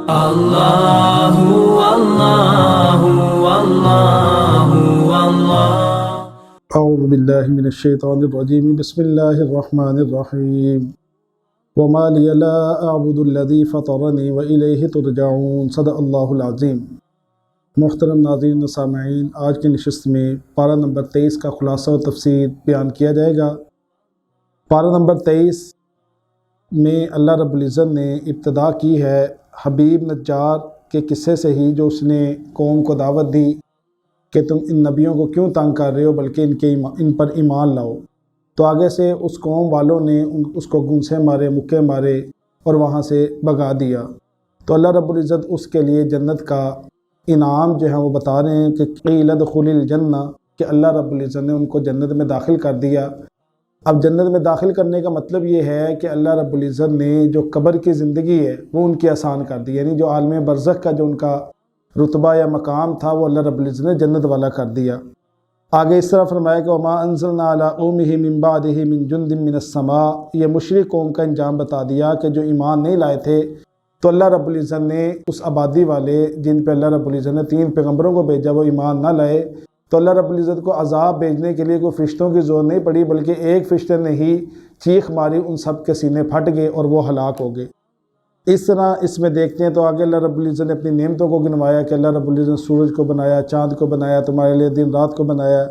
اللہ اللہ اللہ اللہ۔ اعوذ باللہ من الشیطان الرجیم، بسم اللہ الرحمن الرحیم۔ وما لی لا اعبد الذی فطرنی والیہ ترجعون، صدق اللہ العظیم۔ محترم ناظرین و سامعین، آج کی نشست میں پارہ نمبر 23 کا خلاصہ و تفسیر بیان کیا جائے گا۔ پارہ نمبر 23 میں اللہ رب العزت نے ابتدا کی ہے حبیب نجار کے قصے سے ہی، جو اس نے قوم کو دعوت دی کہ تم ان نبیوں کو کیوں تنگ کر رہے ہو، بلکہ ان پر ایمان لاؤ۔ تو آگے سے اس قوم والوں نے اس کو گھونسے مارے، مکے مارے اور وہاں سے بھگا دیا۔ تو اللہ رب العزت اس کے لیے جنت کا انعام جو ہے وہ بتا رہے ہیں کہ قیل ادخل الجنہ، کہ اللہ رب العزت نے ان کو جنت میں داخل کر دیا۔ اب جنت میں داخل کرنے کا مطلب یہ ہے کہ اللہ رب العزت نے جو قبر کی زندگی ہے وہ ان کی آسان کر دی، یعنی جو عالم برزخ کا جو ان کا رتبہ یا مقام تھا وہ اللہ رب العزت نے جنت والا کر دیا۔ آگے اس طرح فرمایا کہ وما انزلنا علی قومہ من بعدہ من جند من السماء، یہ مشرک قوم کا انجام بتا دیا کہ جو ایمان نہیں لائے تھے تو اللہ رب العزت نے اس آبادی والے جن پہ اللہ رب العزت نے 3 پیغمبروں کو بھیجا وہ ایمان نہ لائے، تو اللہ رب العزت کو عذاب بھیجنے کے لیے کوئی فرشتوں کی ضرورت نہیں پڑی، بلکہ ایک فرشتے نے ہی چیخ ماری، ان سب کے سینے پھٹ گئے اور وہ ہلاک ہو گئے۔ اس طرح اس میں دیکھتے ہیں تو آگے اللہ رب العزت نے اپنی نعمتوں کو گنوایا کہ اللہ رب العزت نے سورج کو بنایا، چاند کو بنایا، تمہارے لیے دن رات کو بنایا،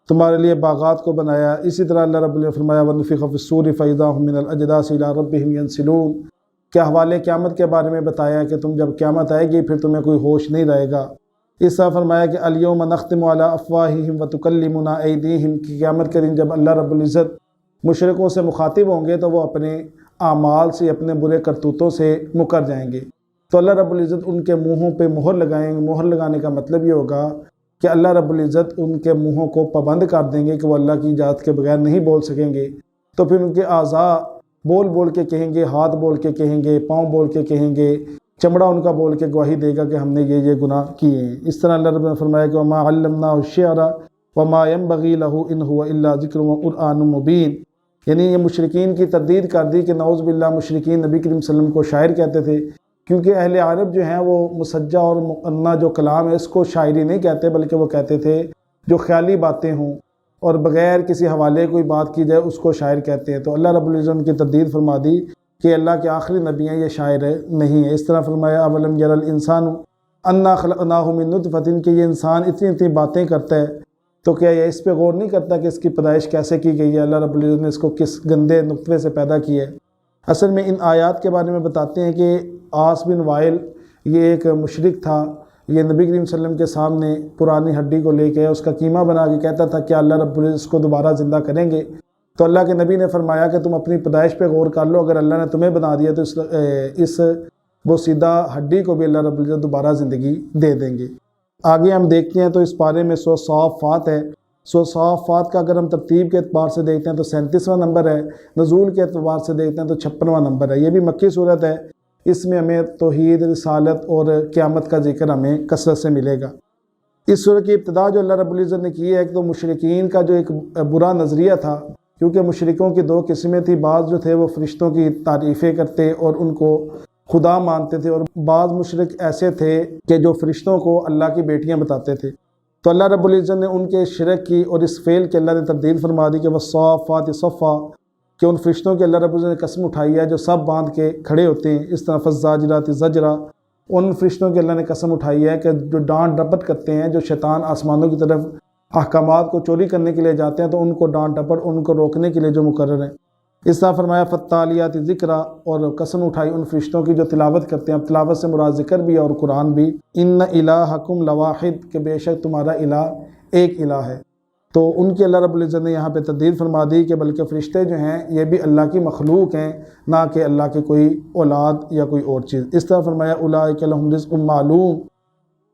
تمہارے لیے باغات کو بنایا۔ اسی طرح اللہ رب العزت نے فرمایا وَنُفِخَ فِي الصُّورِ فَإِذَا هُم مِّنَ الْأَجْدَاثِ إِلَىٰ رَبِّهِمْ يَنسِلُونَ، کہ حوالے قیامت کے بارے میں بتایا کہ تم جب قیامت آئے گی پھر تمہیں کوئی ہوش نہیں رہے گا۔ اس طرح فرمایا کہ اليوم نختم علی افواہہم وتکلمنا ایدیہم، کہ قیامت کے دن جب اللہ رب العزت مشرکوں سے مخاطب ہوں گے تو وہ اپنے اعمال سے، اپنے برے کرتوتوں سے مکر جائیں گے، تو اللہ رب العزت ان کے منہوں پہ مہر لگائیں گے۔ مہر لگانے کا مطلب یہ ہوگا کہ اللہ رب العزت ان کے منہوں کو پابند کر دیں گے کہ وہ اللہ کی اجازت کے بغیر نہیں بول سکیں گے، تو پھر ان کے اعضاء بول بول کے کہیں گے، ہاتھ بول کے کہیں گے، پاؤں بول کے کہیں گے، چمڑا ان کا بول کے گواہی دے گا کہ ہم نے یہ گناہ کیے ہیں۔ اس طرح اللہ رب نے فرمایا کہ وما علمناہ الشعر وما ينبغي له ان هو الا ذکر وقرآن مبین، یعنی یہ مشرکین کی تردید کر دی کہ نعوذ باللہ مشرکین نبی کریم صلی اللہ علیہ وسلم کو شاعر کہتے تھے، کیونکہ اہل عرب جو ہیں وہ مسجع اور مقنع جو کلام ہے اس کو شاعری نہیں کہتے، بلکہ وہ کہتے تھے جو خیالی باتیں ہوں اور بغیر کسی حوالے کوئی بات کی جائے اس کو شاعر کہتے ہیں۔ تو اللہ رب العزت ان کی تردید فرما دی کہ اللہ کے آخری نبی ہیں، یہ شاعر نہیں ہے۔ اس طرح فرمایا اولم یر الانسان انا خلقناہ من نطفۃ، کہ یہ انسان اتنی باتیں کرتا ہے تو کیا یہ اس پہ غور نہیں کرتا کہ اس کی پیدائش کیسے کی گئی ہے، اللہ رب العزت نے اس کو کس گندے نطفے سے پیدا کیا ہے۔ اصل میں ان آیات کے بارے میں بتاتے ہیں کہ عاص بن وائل یہ ایک مشرک تھا، یہ نبی کریم صلی اللہ علیہ وسلم کے سامنے پرانی ہڈی کو لے کے اس کا قیمہ بنا کے کہتا تھا کہ اللہ رب العزت اس کو دوبارہ زندہ کریں گے، تو اللہ کے نبی نے فرمایا کہ تم اپنی پیدائش پہ غور کر لو، اگر اللہ نے تمہیں بنا دیا تو اس وہ سیدھا ہڈی کو بھی اللہ رب العزت دوبارہ زندگی دے دیں گے۔ آگے ہم دیکھتے ہیں تو اس پارے میں سورہ صافات ہے۔ سورہ صافات کا اگر ہم ترتیب کے اعتبار سے دیکھتے ہیں تو 37واں نمبر ہے، نزول کے اعتبار سے دیکھتے ہیں تو 56واں نمبر ہے۔ یہ بھی مکی صورت ہے، اس میں ہمیں توحید، رسالت اور قیامت کا ذکر ہمیں کثرت سے ملے گا۔ اس سورہ کی ابتدا جو اللہ رب العزت نے کی ہے، ایک تو مشرکین کا جو ایک برا نظریہ تھا، کیونکہ مشرکوں کی 2 قسمیں تھیں، بعض جو تھے وہ فرشتوں کی تعریفیں کرتے اور ان کو خدا مانتے تھے، اور بعض مشرک ایسے تھے کہ جو فرشتوں کو اللہ کی بیٹیاں بتاتے تھے۔ تو اللہ رب العزت نے ان کے شرک کی اور اس فعل کے اللہ نے تبدیل فرما دی کہ والصافات صفا، کہ ان فرشتوں کے اللہ رب العزت نے قسم اٹھائی ہے جو سب باندھ کے کھڑے ہوتے ہیں۔ اس طرح فالزاجرات زجرا، ان فرشتوں کے اللہ نے قسم اٹھائی ہے کہ جو ڈانٹ ڈپٹ کرتے ہیں، جو شیطان آسمانوں کی طرف احکامات کو چوری کرنے کے لیے جاتے ہیں تو ان کو ڈانٹ ڈپٹ، ان کو روکنے کے لیے جو مقرر ہیں۔ اس طرح فرمایا فالتالیات ذکرا، اور قسم اٹھائی ان فرشتوں کی جو تلاوت کرتے ہیں۔ اب تلاوت سے مراد ذکر بھی ہے اور قرآن بھی۔ ان الہکم لواحد، کہ بے شک تمہارا الہ ایک الہ ہے۔ تو ان کی اللہ رب العزت نے یہاں پہ تردید فرما دی کہ بلکہ فرشتے جو ہیں یہ بھی اللہ کی مخلوق ہیں، نہ کہ اللہ کے کوئی اولاد یا کوئی اور چیز۔ اس طرح فرمایا اولئک لہم رزق معلوم،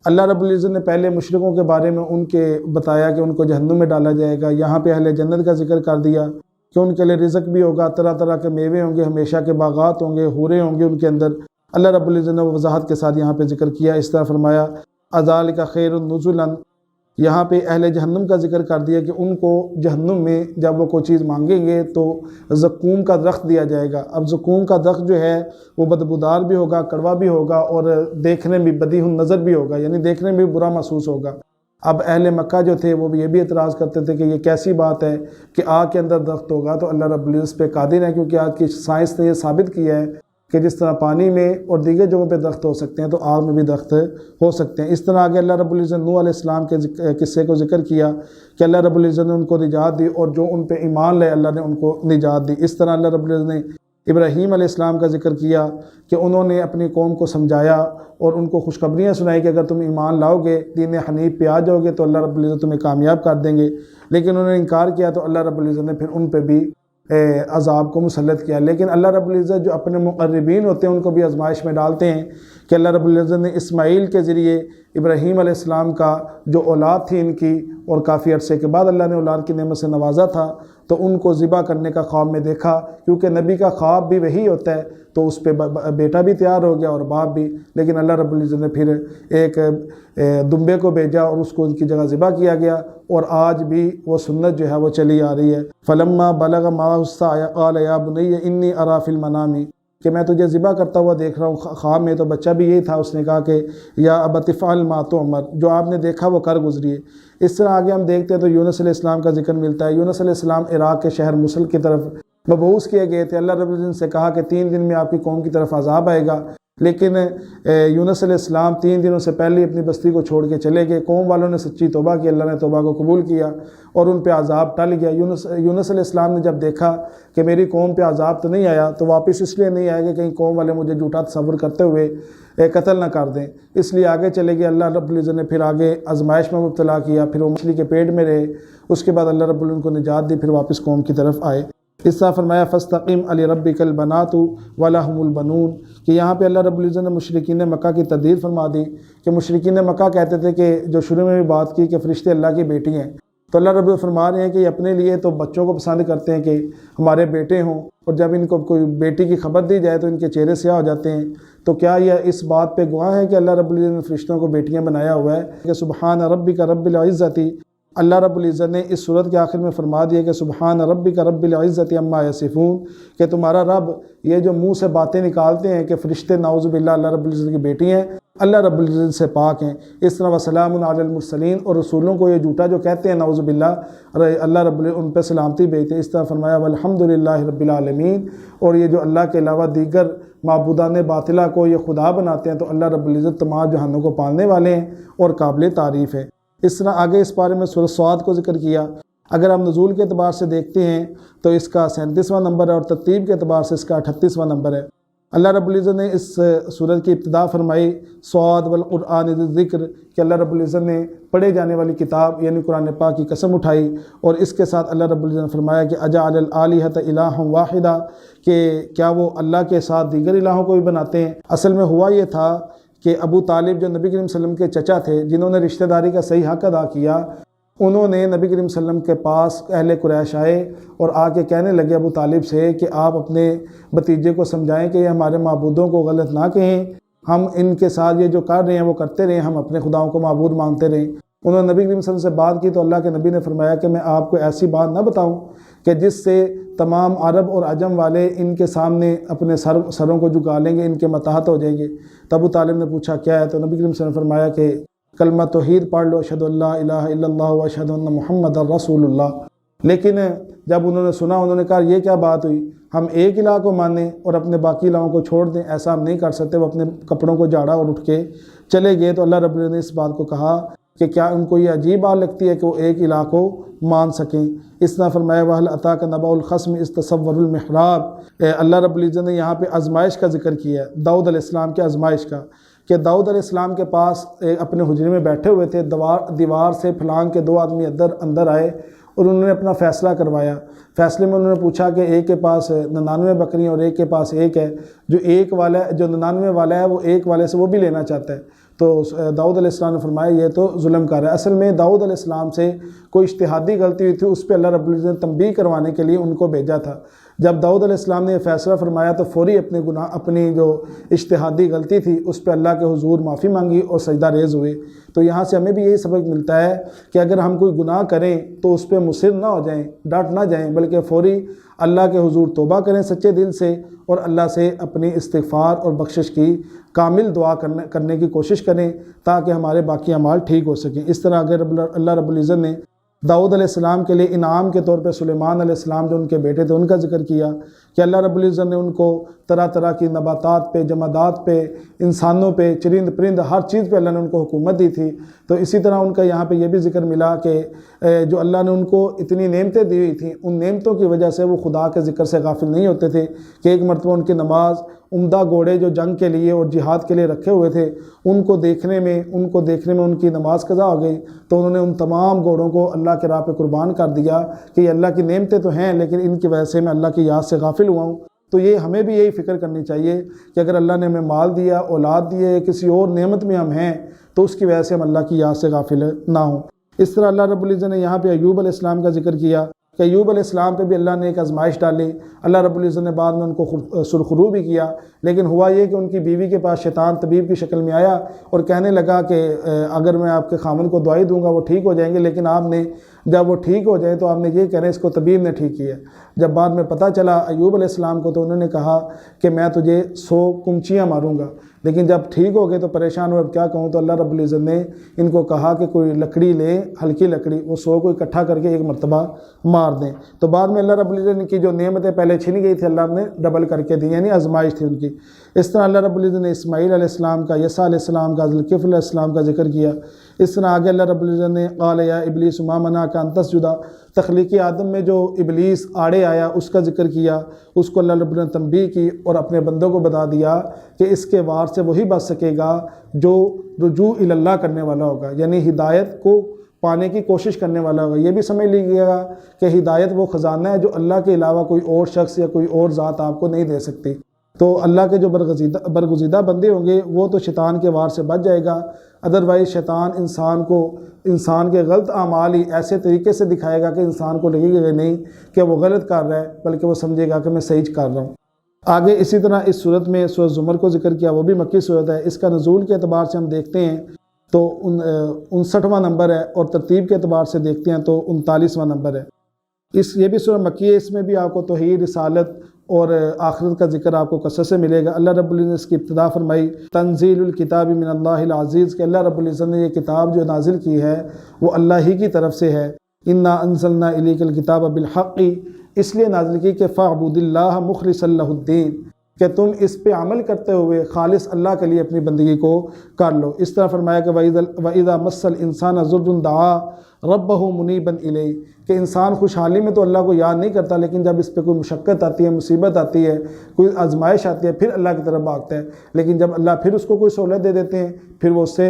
اللہ رب العزت نے پہلے مشرکوں کے بارے میں ان کے بتایا کہ ان کو جہنم میں ڈالا جائے گا، یہاں پہ اہل جنت کا ذکر کر دیا کہ ان کے لیے رزق بھی ہوگا، طرح طرح کے میوے ہوں گے، ہمیشہ کے باغات ہوں گے، حوریں ہوں گے ان کے اندر۔ اللہ رب العزت نے وضاحت کے ساتھ یہاں پہ ذکر کیا۔ اس طرح فرمایا اذالک خیر نزلا، یہاں پہ اہل جہنم کا ذکر کر دیا کہ ان کو جہنم میں جب وہ کوئی چیز مانگیں گے تو زقوم کا درخت دیا جائے گا۔ اب زقوم کا درخت جو ہے وہ بدبودار بھی ہوگا، کڑوا بھی ہوگا، اور دیکھنے میں بدیع النظر بھی ہوگا، یعنی دیکھنے میں بھی برا محسوس ہوگا۔ اب اہل مکہ جو تھے وہ یہ بھی اعتراض کرتے تھے کہ یہ کیسی بات ہے کہ آگ کے اندر درخت ہوگا، تو اللہ رب العزت پہ قادر ہے، کیونکہ آج کی سائنس نے یہ ثابت کیا ہے کہ جس طرح پانی میں اور دیگر جگہوں پہ درخت ہو سکتے ہیں تو آگ میں بھی درخت ہو سکتے ہیں۔ اس طرح آگے اللہ رب العزت نوح علیہ السلام کے قصے کو ذکر کیا کہ اللہ رب العزت نے ان کو نجات دی، اور جو ان پہ ایمان لائے اللہ نے ان کو نجات دی۔ اس طرح اللہ رب العزت نے ابراہیم علیہ السلام کا ذکر کیا کہ انہوں نے اپنی قوم کو سمجھایا اور ان کو خوشخبریاں سنائی کہ اگر تم ایمان لاؤ گے، دین حنیف پہ آ جاؤ گے تو اللہ رب العزت تمہیں کامیاب کر دیں گے، لیکن انہوں نے انکار کیا تو اللہ رب العزت نے پھر ان پہ بھی عذاب کو مسلط کیا۔ لیکن اللہ رب العزت جو اپنے مقربین ہوتے ہیں ان کو بھی آزمائش میں ڈالتے ہیں کہ اللہ رب العزت نے اسماعیل کے ذریعے ابراہیم علیہ السلام کا جو اولاد تھی ان کی، اور کافی عرصے کے بعد اللہ نے اولاد کی نعمت سے نوازا تھا، تو ان کو ذبح کرنے کا خواب میں دیکھا، کیونکہ نبی کا خواب بھی وہی ہوتا ہے، تو اس پہ بیٹا بھی تیار ہو گیا اور باپ بھی، لیکن اللہ رب العزت نے پھر ایک دمبے کو بھیجا اور اس کو ان کی جگہ ذبح کیا گیا، اور آج بھی وہ سنت جو ہے وہ چلی آ رہی ہے۔ فلما بلغ معه السعي قال يا بني انی ارى في المنام، کہ میں تجھے ذبح کرتا ہوا دیکھ رہا ہوں خواب میں، تو بچہ بھی یہی تھا، اس نے کہا کہ یا ابت افعل ما تؤمر، جو آپ نے دیکھا وہ کر گزریے۔ اس طرح آگے ہم دیکھتے ہیں تو یونس علیہ السلام کا ذکر ملتا ہے۔ یونس علیہ السلام عراق کے شہر موصل کی طرف مبعوث کیے گئے تھے۔ اللہ رب العزت سے کہا کہ 3 دن میں آپ کی قوم کی طرف عذاب آئے گا، لیکن یونس علیہ السلام 3 دنوں سے پہلے اپنی بستی کو چھوڑ کے چلے گئے۔ قوم والوں نے سچی توبہ کی، اللہ نے توبہ کو قبول کیا اور ان پہ عذاب ٹل گیا۔ یونس علیہ السلام نے جب دیکھا کہ میری قوم پہ عذاب تو نہیں آیا، تو واپس اس لیے نہیں آئے کہ کہیں قوم والے مجھے جھوٹا تصور کرتے ہوئے قتل نہ کر دیں، اس لیے آگے چلے گئے۔ اللہ رب العزت نے پھر آگے آزمائش میں مبتلا کیا، پھر وہ مچھلی کے پیٹ میں رہے، اس کے بعد اللہ رب العزت کو نجات دی، پھر واپس قوم کی طرف آئے۔ اس طرح فرمایا فاستقم لربک البنات ولہم البنون، کہ یہاں پہ اللہ رب العزت نے مشرکین مکہ کی تردید فرما دی کہ مشرکین مکہ کہتے تھے کہ جو شروع میں بھی بات کی کہ فرشتے اللہ کی بیٹی ہیں، تو اللہ رب العزت فرما رہے ہیں کہ یہ اپنے لیے تو بچوں کو پسند کرتے ہیں کہ ہمارے بیٹے ہوں، اور جب ان کو کوئی بیٹی کی خبر دی جائے تو ان کے چہرے سیاہ ہو جاتے ہیں۔ تو کیا یہ اس بات پہ گواہ ہے کہ اللہ رب العزت نے فرشتوں کو بیٹیاں بنایا ہوا ہے؟ کہ سبحان ربک رب العزت، اللہ رب العزت نے اس صورت کے آخر میں فرما دیا کہ سبحان ربک رب العزت عما یصفون، کہ تمہارا رب یہ جو منہ سے باتیں نکالتے ہیں کہ فرشتے نعوذ باللہ اللہ رب العزت کی بیٹی ہیں، اللہ رب العزت سے پاک ہیں۔ اس طرح وسلام علی المرسلین، اور رسولوں کو یہ جھوٹا جو کہتے ہیں نعوذ باللہ، اللہ رب العزت ان پہ سلامتی بھیجتے ہیں۔ اس طرح فرمایا والحمدللہ رب العالمین، اور یہ جو اللہ کے علاوہ دیگر معبودان باطلہ کو یہ خدا بناتے ہیں، تو اللہ رب العزت تمام جہانوں کو پالنے والے ہیں اور قابل تعریف ہے۔ اس طرح آگے اس بارے میں سورۃ صاد کو ذکر کیا۔ اگر ہم نزول کے اعتبار سے دیکھتے ہیں تو اس کا 37واں نمبر ہے، اور ترتیب کے اعتبار سے اس کا 38واں نمبر ہے۔ اللہ رب العزت نے اس سورت کی ابتدا فرمائی صاد والقرآن ذی الذکر، کہ اللہ رب العزت نے پڑھے جانے والی کتاب یعنی قرآن پاک کی قسم اٹھائی، اور اس کے ساتھ اللہ رب العزت نے فرمایا کہ اجعل الآلہۃ الہا واحدا، کہ کیا وہ اللہ کے ساتھ دیگر الہوں کو بھی بناتے ہیں۔ اصل میں ہوا یہ تھا کہ ابو طالب جو نبی کریم صلی اللہ علیہ وسلم کے چچا تھے، جنہوں نے رشتہ داری کا صحیح حق ادا کیا، انہوں نے نبی کریم صلی اللہ علیہ وسلم کے پاس اہل قریش آئے اور آ کے کہنے لگے ابو طالب سے کہ آپ اپنے بھتیجے کو سمجھائیں کہ یہ ہمارے معبودوں کو غلط نہ کہیں، ہم ان کے ساتھ یہ جو کر رہے ہیں وہ کرتے رہیں، ہم اپنے خداؤں کو معبود مانتے رہیں۔ انہوں نے نبی کریم صلی اللہ علیہ وسلم سے بات کی تو اللہ کے نبی نے فرمایا کہ میں آپ کو ایسی بات نہ بتاؤں کہ جس سے تمام عرب اور عجم والے ان کے سامنے اپنے سروں کو جھکا لیں گے، ان کے متحد ہو جائیں گے۔ تو ابو طالب نے پوچھا کیا ہے، تو نبی کریم صلی اللہ علیہ وسلم نے فرمایا کہ کلمہ توحید پڑھ لو، اشہد ان لا الہ الا اللہ و اشہد ان محمد رسول اللہ۔ لیکن جب انہوں نے سنا، انہوں نے کہا یہ کیا بات ہوئی، ہم ایک الہ کو مانیں اور اپنے باقی الہوں کو چھوڑ دیں، ایسا ہم نہیں کر سکتے۔ وہ اپنے کپڑوں کو جھاڑا اور اٹھ کے چلے گئے۔ تو اللہ رب العزت نے اس بات کو کہا کہ کیا ان کو یہ عجیب بات لگتی ہے کہ وہ ایک الہ کو مان سکیں۔ اس طرح فرمایا وَهَلْ أَتَاكَ نَبَأُ الْخَصْمِ إِذْ تَسَوَّرُوا الْمِحْرَابَ، اللہ رب العزت نے یہاں پہ آزمائش کا ذکر کیا ہے، داؤد علیہ السلام کے آزمائش کا، کہ داؤد علیہ السلام کے پاس اپنے حجرے میں بیٹھے ہوئے تھے، دیوار سے پھلانگ کے 2 آدمی اندر آئے اور انہوں نے اپنا فیصلہ کروایا۔ فیصلے میں انہوں نے پوچھا کہ ایک کے پاس 99 بکریاں اور ایک کے پاس ایک ہے، جو ایک والا ہے، جو 99 والا ہے وہ ایک والے سے وہ بھی لینا چاہتا ہے۔ تو داؤد علیہ السلام نے فرمایا یہ تو ظلم کر رہا ہے۔ اصل میں داؤد علیہ السلام سے کوئی اجتہادی غلطی ہوئی تھی، اس پہ اللہ رب العزت نے تنبیہ کروانے کے لیے ان کو بھیجا تھا، جب داؤد علیہ السلام نے یہ فیصلہ فرمایا تو فوری اپنی جو اجتہادی غلطی تھی اس پہ اللہ کے حضور معافی مانگی اور سجدہ ریز ہوئے۔ تو یہاں سے ہمیں بھی یہی سبق ملتا ہے کہ اگر ہم کوئی گناہ کریں تو اس پہ مصر نہ ہو جائیں، ڈٹ نہ جائیں، بلکہ فوری اللہ کے حضور توبہ کریں سچے دل سے، اور اللہ سے اپنی استغفار اور بخشش کی کامل دعا کرنے کی کوشش کریں تاکہ ہمارے باقی اعمال ٹھیک ہو سکیں۔ اس طرح اگر اللہ رب العزت نے داؤد علیہ السلام کے لیے انعام کے طور پہ سلیمان علیہ السلام جو ان کے بیٹے تھے ان کا ذکر کیا کہ اللہ رب العزت نے ان کو طرح طرح کی نباتات پہ، جمادات پہ، انسانوں پہ، چرند پرند، ہر چیز پہ اللہ نے ان کو حکومت دی تھی، تو اسی طرح ان کا یہاں پہ یہ بھی ذکر ملا کہ جو اللہ نے ان کو اتنی نعمتیں دی ہوئی تھیں، ان نعمتوں کی وجہ سے وہ خدا کے ذکر سے غافل نہیں ہوتے تھے کہ ایک مرتبہ ان کی نماز، عمدہ گھوڑے جو جنگ کے لیے اور جہاد کے لیے رکھے ہوئے تھے ان کو دیکھنے میں ان کی نماز قضا ہو گئی، تو انہوں نے ان تمام گھوڑوں کو اللہ کے راہ پہ قربان کر دیا کہ یہ اللہ کی نعمتیں تو ہیں لیکن ان کی وجہ سے میں اللہ کی یاد سے غافل ہوا ہوں۔ تو یہ ہمیں بھی یہی فکر کرنی چاہیے کہ اگر اللہ نے ہمیں مال دیا، اولاد دی ہے، کسی اور نعمت میں ہم ہیں تو اس کی وجہ سے ہم اللہ کی یاد سے غافل نہ ہوں۔ اس طرح اللہ رب العزت نے یہاں پہ ایوب علیہ السلام کا ذکر کیا کہ ایوب علیہ السلام پہ بھی اللہ نے ایک آزمائش ڈالی، اللہ رب العزت نے بعد میں ان کو سرخرو بھی کیا، لیکن ہوا یہ کہ ان کی بیوی کے پاس شیطان طبیب کی شکل میں آیا اور کہنے لگا کہ اگر میں آپ کے خامن کو دوائی دوں گا وہ ٹھیک ہو جائیں گے، لیکن آپ نے جب وہ ٹھیک ہو جائیں تو آپ نے یہ کہنا اس کو طبیب نے ٹھیک کیا۔ جب بعد میں پتہ چلا ایوب علیہ السلام کو تو انہوں نے کہا کہ میں تجھے 100 کمچیاں ماروں گا، لیکن جب ٹھیک ہو گئے تو پریشان ہوئے اب کیا کہوں، تو اللہ رب العزت نے ان کو کہا کہ کوئی لکڑی لے، ہلکی لکڑی، وہ 100 کو اکٹھا کر کے ایک مرتبہ مار دیں۔ تو بعد میں اللہ رب العزت کی جو نعمتیں پہلے چھن گئی تھی اللہ نے ڈبل کر کے دی، یعنی آزمائش تھی ان کی۔ اس طرح اللہ رب العزت نے اسماعیل علیہ السلام کا، یسع علیہ السلام کا، ذوالکفل علیہ السلام کا ذکر کیا۔ اس طرح آگے اللہ رب العزت نے قال یا ابلیس ما منعک ان تسجد، تخلیق آدم میں جو ابلیس آڑے آیا اس کا ذکر کیا، اس کو اللہ رب العزت نے تنبیہ کی اور اپنے بندوں کو بتا دیا کہ اس کے وار سے وہی بچ سکے گا جو رجوع اللہ کرنے والا ہوگا، یعنی ہدایت کو پانے کی کوشش کرنے والا ہوگا۔ یہ بھی سمجھ لیجیے گا کہ ہدایت وہ خزانہ ہے جو اللہ کے علاوہ کوئی اور شخص یا کوئی اور ذات آپ کو نہیں دے سکتی۔ تو اللہ کے جو برگزیدہ بندے ہوں گے وہ تو شیطان کے وار سے بچ جائے گا، ادروائز شیطان انسان کے غلط اعمال ہی ایسے طریقے سے دکھائے گا کہ انسان کو لگے گا نہیں کہ وہ غلط کر رہا ہے، بلکہ وہ سمجھے گا کہ میں صحیح کر رہا ہوں۔ آگے اسی طرح اس صورت میں سورۃ زمر کو ذکر کیا، وہ بھی مکی صورت ہے۔ اس کا نزول کے اعتبار سے ہم دیکھتے ہیں تو 59واں نمبر ہے، اور ترتیب کے اعتبار سے دیکھتے ہیں تو 39واں نمبر ہے۔ یہ بھی سورہ مکی ہے، اس میں بھی آپ کو توحید، رسالت اور آخرت کا ذکر آپ کو کثرت سے ملے گا۔ اللہ رب العزت نے اس کی ابتدا فرمائی تنزیل الکتاب من اللہ العزیز، کہ اللہ رب العزت نے یہ کتاب جو نازل کی ہے وہ اللہ ہی کی طرف سے ہے۔ انا انزلنا الیک الکتاب بالحق، اس لیے نازل کی کہ فاعبد اللہ مخلصا لہ الدین، کہ تم اس پہ عمل کرتے ہوئے خالص اللہ کے لیے اپنی بندگی کو کر لو۔ اس طرح فرمایا کہ وَإِذَا مَسَّ الْإِنسَانَ ضُرٌّ دَعَا رَبَّهُ مُنِيبًا إِلَيْهِ، کہ انسان خوشحالی میں تو اللہ کو یاد نہیں کرتا، لیکن جب اس پہ کوئی مشقت آتی ہے، مصیبت آتی ہے، کوئی آزمائش آتی ہے، پھر اللہ کی طرف بھاگتا ہے، لیکن جب اللہ پھر اس کو کوئی سہولت دے دیتے ہیں پھر وہ اس سے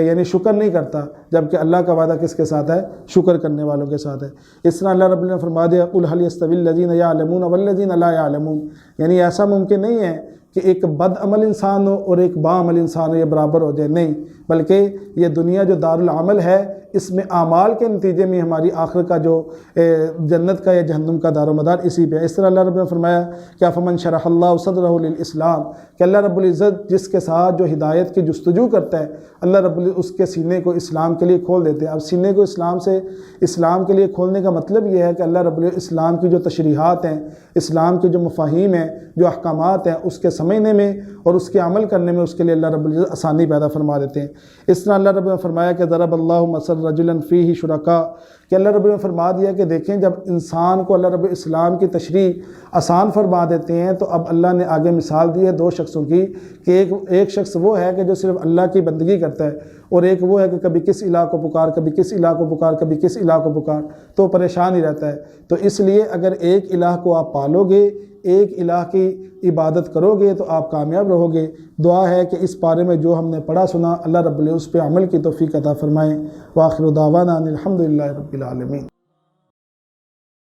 یعنی شکر نہیں کرتا، جبکہ اللہ کا وعدہ کس کے ساتھ ہے؟ شکر کرنے والوں کے ساتھ ہے۔ اس طرح اللہ رب العزت نے فرما دیا قُلْ هَلْ يَسْتَوِي الَّذِينَ يَعْلَمُونَ وَالَّذِينَ لَا يَعْلَمُونَ، یعنی ایسا ممکن نہیں ہے کہ ایک بد عمل انسان ہو اور ایک با عمل انسان ہو، یہ برابر ہو جائے، نہیں، بلکہ یہ دنیا جو دارالعمل ہے اس میں اعمال کے نتیجے میں ہماری آخر کا جو جنت کا یا جہنم کا دار و مدار اسی پہ ہے۔ اس طرح اللہ رب نے فرمایا کہ فمن شرح اللہ صدرہ للاسلام، کہ اللہ رب العزت جس کے ساتھ جو ہدایت کی جستجو کرتا ہے اللہ رب العزت اس کے سینے کو اسلام کے لیے کھول دیتے ہیں۔ اب سینے کو اسلام کے لیے کھولنے کا مطلب یہ ہے کہ اللہ رب العزت اسلام کی جو تشریحات ہیں، اسلام کے جو مفاہیم ہیں، جو احکامات ہیں، اس کے سمجھنے میں اور اس کے عمل کرنے میں اس کے لیے اللہ رب العزت آسانی پیدا فرما دیتے ہیں۔ اس طرح اللہ رب نے فرمایا کہ ضرب اللہ مثلا رجلا فیہ شرکاء، کہ اللہ رب نے فرما دیا کہ دیکھیں جب انسان کو اللہ رب اسلام کی تشریح آسان فرما دیتے ہیں تو اب اللہ نے آگے مثال دی ہے دو شخصوں کی، کہ ایک شخص وہ ہے کہ جو صرف اللہ کی بندگی کرتا ہے، اور ایک وہ ہے کہ کبھی کس الہ کو پکار، کبھی کس الہ کو پکار، کبھی کس الہ کو پکار، تو پریشان ہی رہتا ہے۔ تو اس لیے اگر ایک الہ کو آپ پالو گے، ایک الہ کی عبادت کرو گے تو آپ کامیاب رہو گے۔ دعا ہے کہ اس بارے میں جو ہم نے پڑھا سنا اللہ رب العزت اس پہ عمل کی توفیق عطا فرمائیں۔ وآخر دعوانا ان الحمد للہ رب العالمین۔